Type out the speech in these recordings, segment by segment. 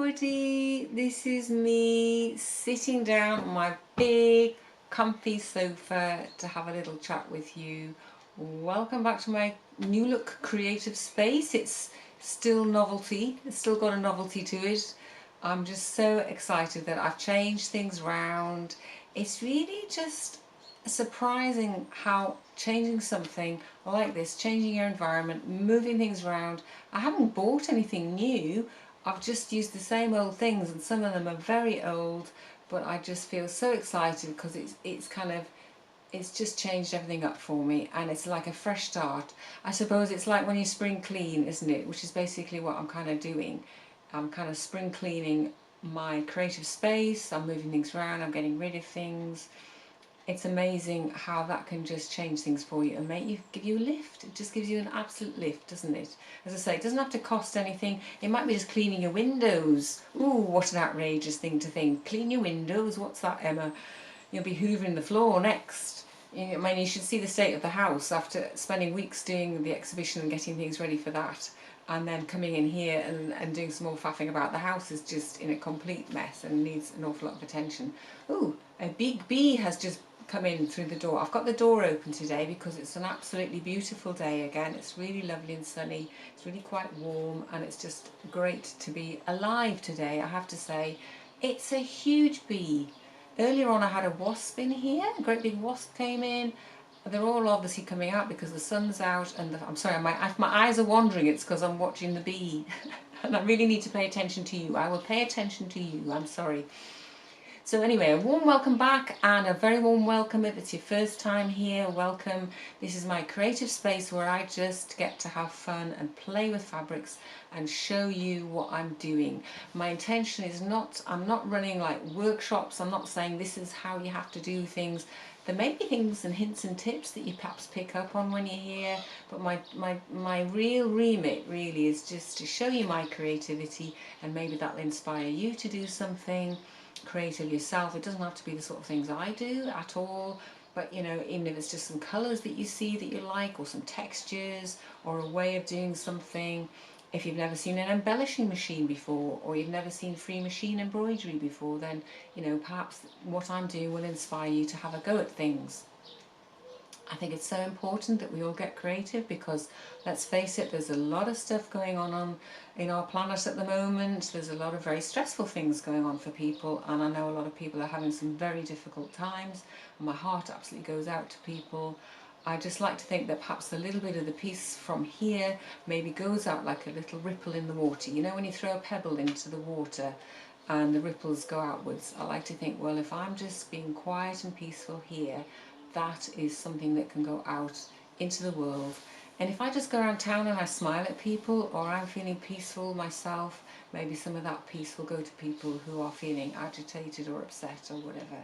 everybody, this is me sitting down on my big comfy sofa to have a little chat with you. Welcome back to my new look creative space. It's still novelty, it's still got a novelty to it. I'm just so excited that I've changed things around. It's really just surprising how changing something like this, changing your environment, moving things around. I haven't bought anything new. I've just used the same old things, and some of them are very old, but I just feel so excited because it's just changed everything up for me, and it's like a fresh start. I suppose it's like when you spring clean, isn't it? Which is basically what I'm kind of doing. I'm kind of spring cleaning my creative space. I'm moving things around, I'm getting rid of things. It's amazing how that can just change things for you and give you a lift. It just gives you an absolute lift, doesn't it? As I say, it doesn't have to cost anything. It might be just cleaning your windows. Ooh, what an outrageous thing to think. Clean your windows, what's that, Emma? You'll be hoovering the floor next. I mean, you should see the state of the house after spending weeks doing the exhibition and getting things ready for that, and then coming in here and doing some more faffing about. The house is just in a complete mess and needs an awful lot of attention. Ooh, a big bee has just come in through the door. I've got the door open today because it's an absolutely beautiful day again. It's really lovely and sunny. It's really quite warm, and it's just great to be alive today, I have to say. It's a huge bee. Earlier on I had a wasp in here, a great big wasp came in. They're all obviously coming out because the sun's out, and I'm sorry, my eyes are wandering. It's because I'm watching the bee and I really need to pay attention to you. I will pay attention to you, I'm sorry. So anyway, a warm welcome back, and a very warm welcome if it's your first time here. Welcome. This is my creative space where I just get to have fun and play with fabrics and show you what I'm doing. My intention is I'm not running like workshops. I'm not saying this is how you have to do things. There may be things and hints and tips that you perhaps pick up on when you're here, but my real remit really is just to show you my creativity, and maybe that'll inspire you to do something creative yourself. It doesn't have to be the sort of things I do at all, but you know, even if it's just some colours that you see that you like, or some textures, or a way of doing something. If you've never seen an embellishing machine before, or you've never seen free machine embroidery before, then you know, perhaps what I'm doing will inspire you to have a go at things. I think it's so important that we all get creative, because let's face it, there's a lot of stuff going on in our planet at the moment. There's a lot of very stressful things going on for people, and I know a lot of people are having some very difficult times, and my heart absolutely goes out to people. I just like to think that perhaps a little bit of the piece from here maybe goes out like a little ripple in the water. You know, when you throw a pebble into the water and the ripples go outwards, I like to think, well, if I'm just being quiet and peaceful here, that is something that can go out into the world. And if I just go around town and I smile at people, or I'm feeling peaceful myself, maybe some of that peace will go to people who are feeling agitated or upset or whatever.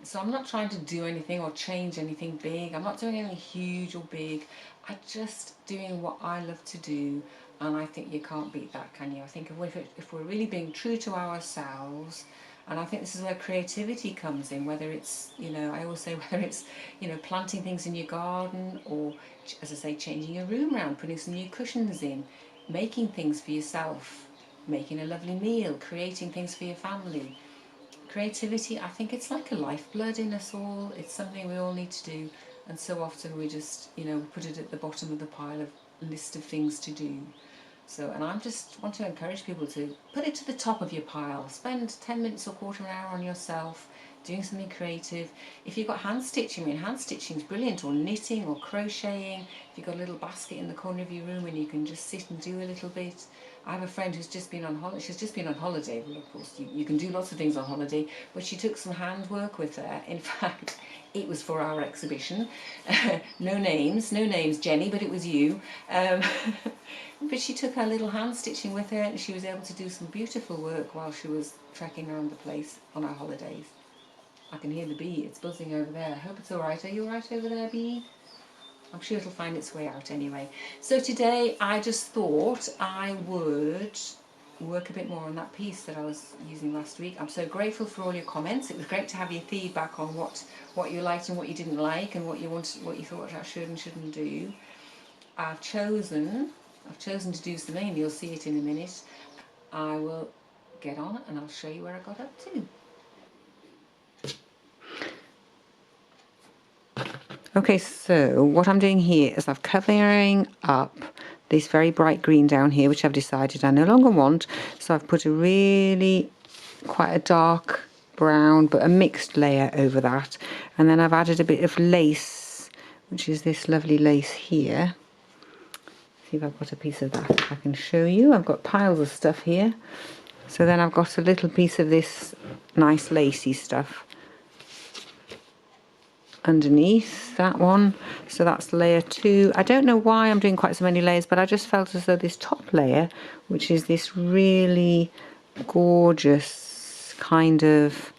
So I'm not trying to do anything or change anything big. I'm not doing anything huge or big. I'm just doing what I love to do, and I think you can't beat that, can you? I think if we're really being true to ourselves, and I think this is where creativity comes in, whether it's, you know, I always say, whether it's, you know, planting things in your garden, or, as I say, changing your room around, putting some new cushions in, making things for yourself, making a lovely meal, creating things for your family. Creativity, I think it's like a lifeblood in us all. It's something we all need to do, and so often we just, you know, put it at the bottom of the pile of list of things to do. So, and I just want to encourage people to put it to the top of your pile. Spend 10 minutes or quarter of an hour on yourself doing something creative. If you've got hand stitching, I mean, hand stitching is brilliant, or knitting or crocheting. If you've got a little basket in the corner of your room and you can just sit and do a little bit. I have a friend who's just been on holiday. She's just been on holiday. Well, of course, you can do lots of things on holiday, but she took some handwork with her. In fact, it was for our exhibition. No names, Jenny, but it was you. But she took her little hand stitching with her, and she was able to do some beautiful work while she was trekking around the place on our holidays. I can hear the bee, it's buzzing over there. I hope it's alright. Are you alright over there, bee? I'm sure it'll find its way out anyway. So today I just thought I would work a bit more on that piece that I was using last week. I'm so grateful for all your comments. It was great to have your feedback on what you liked and what you didn't like, and what you thought I should and shouldn't do. I've chosen to do something, and you'll see it in a minute. I will get on and I'll show you where I got up to. Okay, so what I'm doing here is I'm covering up this very bright green down here, which I've decided I no longer want. So I've put a really quite a dark brown, but a mixed layer over that. And then I've added a bit of lace, which is this lovely lace here. See if I've got a piece of that I can show you. I've got piles of stuff here. So then I've got a little piece of this nice lacy stuff underneath that one. So that's layer 2. I don't know why I'm doing quite so many layers, but I just felt as though this top layer, which is this really gorgeous kind of,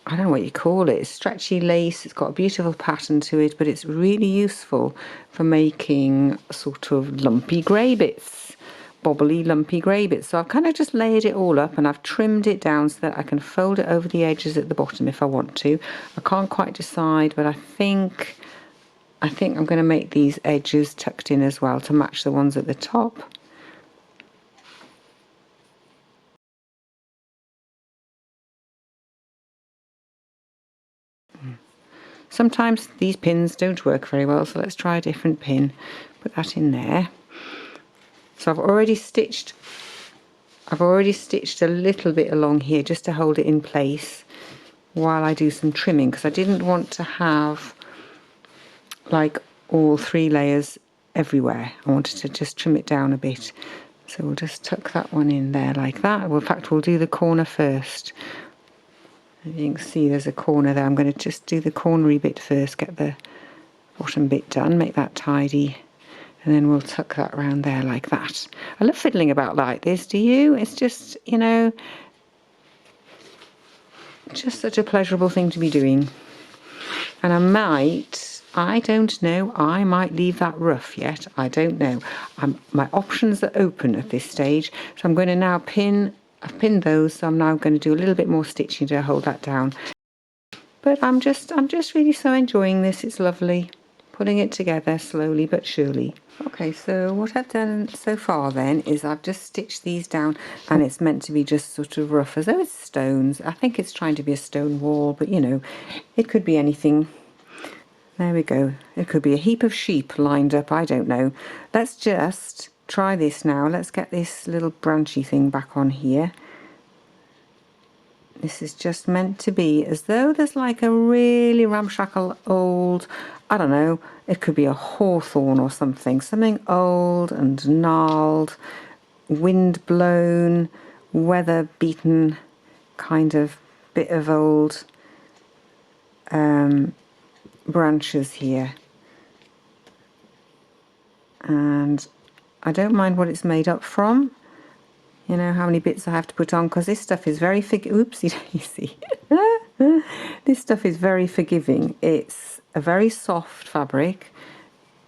I don't know what you call it, it's stretchy lace, it's got a beautiful pattern to it, but it's really useful for making sort of lumpy grey bits, bobbly lumpy grey bits. So I've kind of just layered it all up and I've trimmed it down so that I can fold it over the edges at the bottom if I want to. I can't quite decide, but I think I'm going to make these edges tucked in as well to match the ones at the top. Sometimes these pins don't work very well, so let's try a different pin. Put that in there. So I've already stitched a little bit along here just to hold it in place while I do some trimming, because I didn't want to have like all 3 layers everywhere. I wanted to just trim it down a bit. So we'll just tuck that one in there like that. Well, in fact, we'll do the corner first. As you can see, there's a corner there. I'm going to just do the cornery bit first, get the bottom bit done, make that tidy, and then we'll tuck that around there like that. I love fiddling about like this, do you? It's just, you know, just such a pleasurable thing to be doing. And I don't know, I might leave that rough yet, I don't know. My options are open at this stage, so I'm going to now I've pinned those, so I'm now going to do a little bit more stitching to hold that down. But I'm just really so enjoying this. It's lovely, putting it together slowly but surely. Okay, so what I've done so far then is I've just stitched these down, and it's meant to be just sort of rough as though it's stones. I think it's trying to be a stone wall, but you know, it could be anything. There we go. It could be a heap of sheep lined up, I don't know. Let's just try this now. Let's get this little branchy thing back on here. This is just meant to be as though there's like a really ramshackle old, I don't know, it could be a hawthorn or something old and gnarled, wind blown, weather beaten kind of bit of old branches here. And I don't mind what it's made up from. You know how many bits I have to put on, because this stuff is very oopsie-daisy. This stuff is very forgiving. It's a very soft fabric.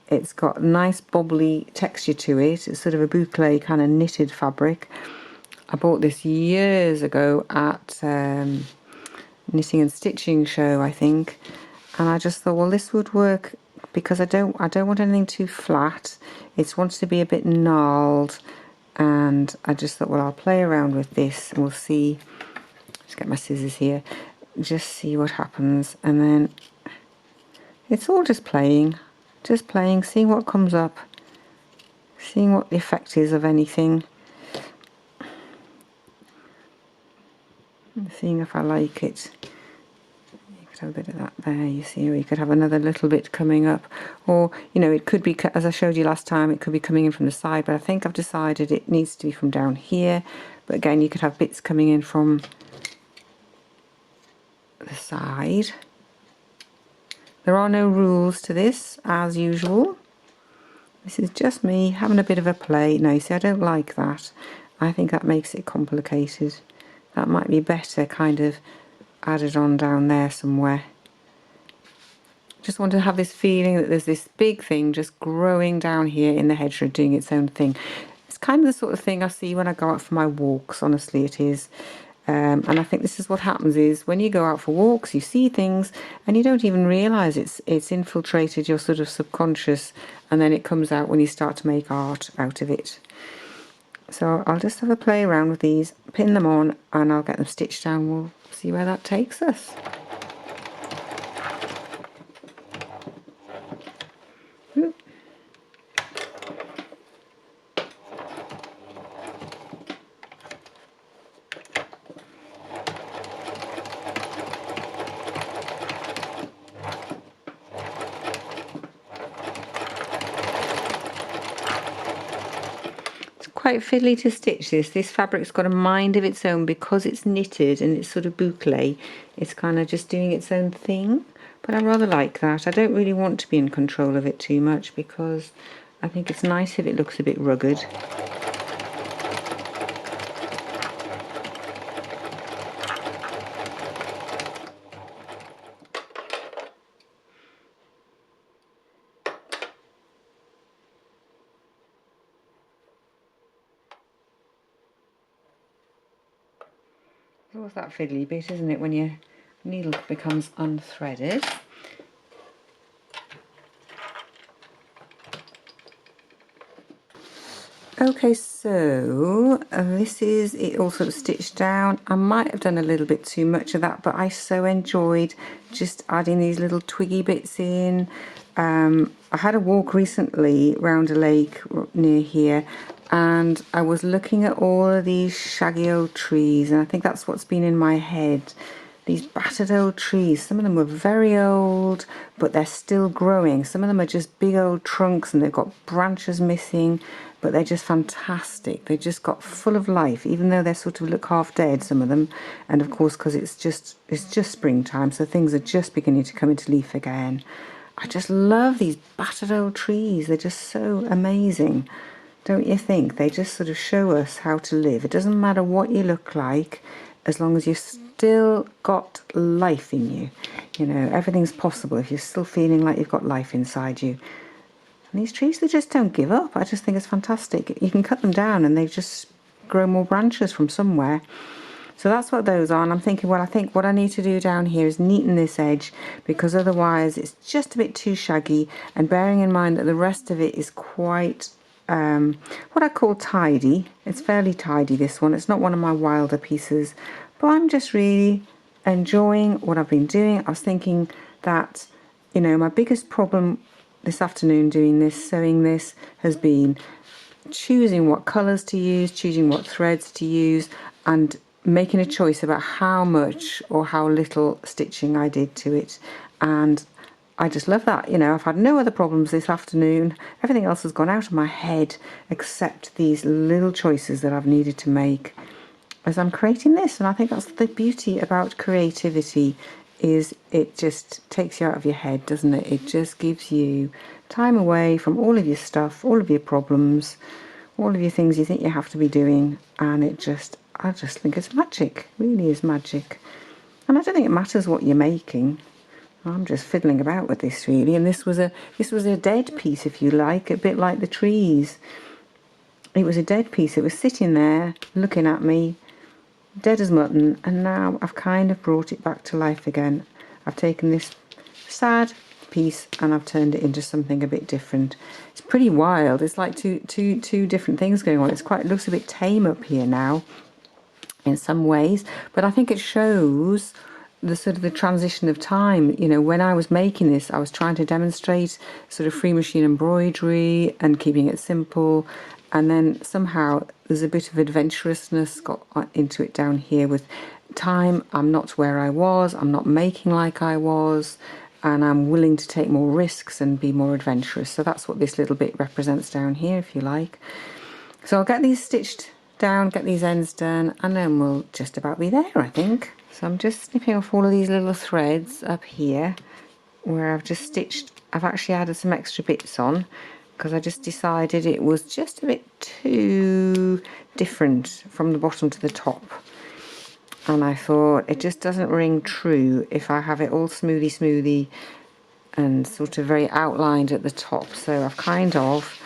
It's got a nice bobbly texture to it. It's sort of a boucle kind of knitted fabric. I bought this years ago at Knitting and Stitching show, I think, and I just thought, well, this would work because I don't want anything too flat. It wants to be a bit gnarled. And I just thought, well, I'll play around with this and we'll see. Let's get my scissors here. Just see what happens. And then it's all just playing, seeing what comes up, seeing what the effect is of anything. And seeing if I like it. You could have a bit of that there, you see, or you could have another little bit coming up. Or, you know, it could be, as I showed you last time, it could be coming in from the side, but I think I've decided it needs to be from down here. But again, you could have bits coming in from the side. There are no rules to this, as usual. This is just me having a bit of a play. No, you see, I don't like that. I think that makes it complicated. That might be better kind of added on down there somewhere. Just want to have this feeling that there's this big thing just growing down here in the hedgerow doing its own thing. It's kind of the sort of thing I see when I go out for my walks, honestly it is. And I think this is what happens is when you go out for walks, you see things and you don't even realise it's infiltrated your sort of subconscious, and then it comes out when you start to make art out of it. So I'll just have a play around with these, pin them on, and I'll get them stitched down. We'll see where that takes us. Quite fiddly to stitch this. This fabric's got a mind of its own because it's knitted and it's sort of boucle. It's kind of just doing its own thing, but I rather like that. I don't really want to be in control of it too much because I think it's nice if it looks a bit rugged. It's always that fiddly bit, isn't it, when your needle becomes unthreaded. Okay, so this is it all sort of stitched down. I might have done a little bit too much of that, but I so enjoyed just adding these little twiggy bits in. I had a walk recently round a lake near here, and I was looking at all of these shaggy old trees, and I think that's what's been in my head. These battered old trees, some of them were very old, but they're still growing. Some of them are just big old trunks and they've got branches missing, but they're just fantastic. They just got full of life, even though they sort of look half dead, some of them. And of course, because it's just springtime, so things are just beginning to come into leaf again. I just love these battered old trees. They're just so amazing, don't you think? They just sort of show us how to live. It doesn't matter what you look like, as long as you've still got life in you. You know, everything's possible if you're still feeling like you've got life inside you. And these trees, they just don't give up. I just think it's fantastic. You can cut them down and they just grow more branches from somewhere. So that's what those are, and I'm thinking, well, I think what I need to do down here is neaten this edge, because otherwise it's just a bit too shaggy, and bearing in mind that the rest of it is quite what I call tidy. It's fairly tidy, this one. It's not one of my wilder pieces, but I'm just really enjoying what I've been doing. I was thinking that, you know, my biggest problem this afternoon doing this, sewing this, has been choosing what colours to use, choosing what threads to use, and making a choice about how much or how little stitching I did to it. And I just love that. You know, I've had no other problems this afternoon. Everything else has gone out of my head except these little choices that I've needed to make as I'm creating this. And I think that's the beauty about creativity, is it just takes you out of your head, doesn't it? It just gives you time away from all of your stuff, all of your problems, all of your things you think you have to be doing, and I just think it's magic. It really is magic. And I don't think it matters what you're making. I'm just fiddling about with this really, and this was a dead piece, if you like, a bit like the trees. It was a dead piece. It was sitting there looking at me, dead as mutton, and now I've kind of brought it back to life again. I've taken this sad piece and I've turned it into something a bit different. It's pretty wild. It's like two different things going on. It looks a bit tame up here now in some ways, but I think it shows the sort of the transition of time. You know, when I was making this, I was trying to demonstrate sort of free machine embroidery and keeping it simple, and then somehow there's a bit of adventurousness got into it down here. With time, I'm not where I was, I'm not making like I was, and I'm willing to take more risks and be more adventurous. So that's what this little bit represents down here, if you like. So I'll get these stitched down, get these ends done, and then we'll just about be there, I think. So I'm just snipping off all of these little threads up here where I've just stitched. I've actually added some extra bits on because I just decided it was just a bit too different from the bottom to the top, and I thought it just doesn't ring true if I have it all smoothie and sort of very outlined at the top. So I've kind of,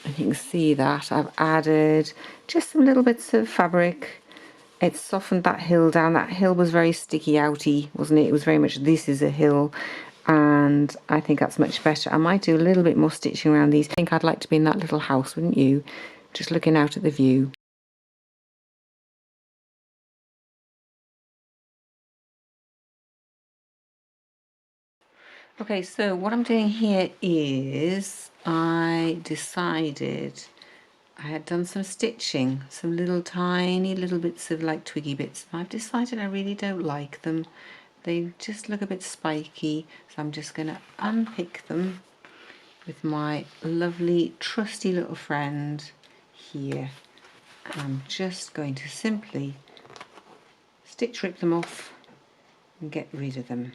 and you can see that I've added just some little bits of fabric. It's softened that hill down. That hill was very sticky outy, wasn't it? It was very much, this is a hill, and I think that's much better. I might do a little bit more stitching around these. I think I'd like to be in that little house, wouldn't you? just looking out at the view. Okay, so what I'm doing here is I decided I had done some stitching, some little tiny little bits of like twiggy bits. I've decided I really don't like them. They just look a bit spiky, so I'm just going to unpick them with my lovely trusty little friend here. I'm just going to simply stitch rip them off and get rid of them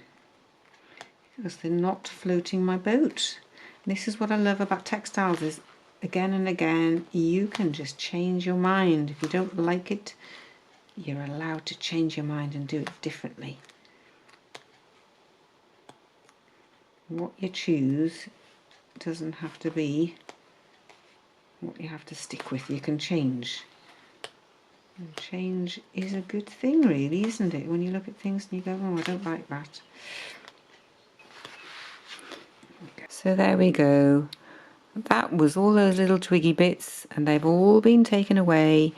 because they're not floating my boat. This is what I love about textiles, is again and again you can just change your mind. If you don't like it, you're allowed to change your mind and do it differently. What you choose doesn't have to be what you have to stick with. You can change. And change is a good thing, really, isn't it? When you look at things and you go, oh, I don't like that. So there we go. That was all those little twiggy bits, and they've all been taken away,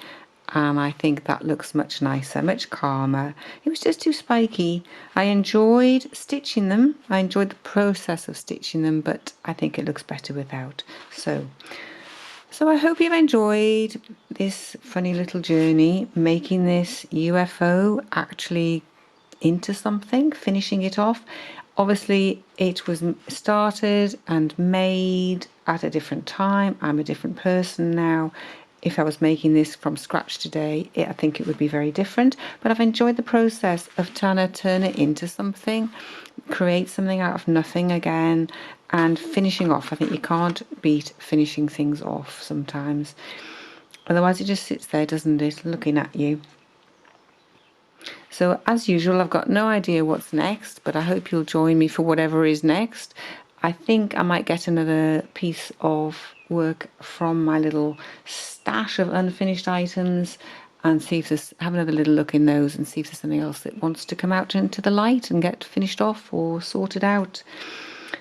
and I think that looks much nicer, much calmer. It was just too spiky. I enjoyed stitching them. I enjoyed the process of stitching them, but I think it looks better without. So I hope you've enjoyed this funny little journey, making this UFO actually into something, finishing it off. Obviously it was started and made at a different time. I'm a different person now. If I was making this from scratch today, I think it would be very different, but I've enjoyed the process of trying to turn it into something, create something out of nothing again, and finishing off. I think you can't beat finishing things off sometimes. Otherwise it just sits there, doesn't it, looking at you. So as usual, I've got no idea what's next, but I hope you'll join me for whatever is next. I think I might get another piece of work from my little stash of unfinished items and see if there's, have another little look in those and see if there's something else that wants to come out into the light and get finished off or sorted out.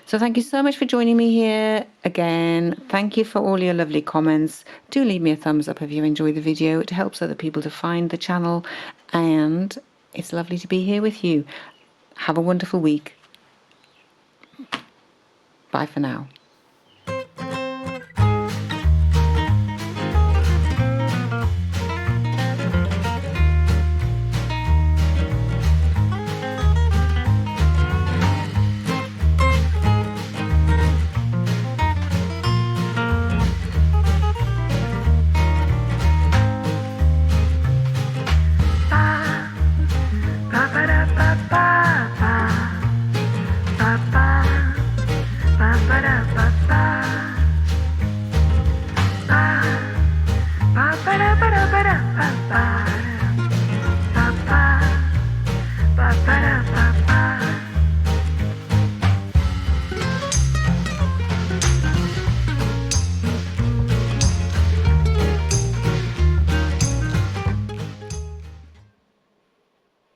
So thank you so much for joining me here again. Thank you for all your lovely comments. Do leave me a thumbs up if you enjoyed the video. It helps other people to find the channel, and it's lovely to be here with you. Have a wonderful week. Bye for now.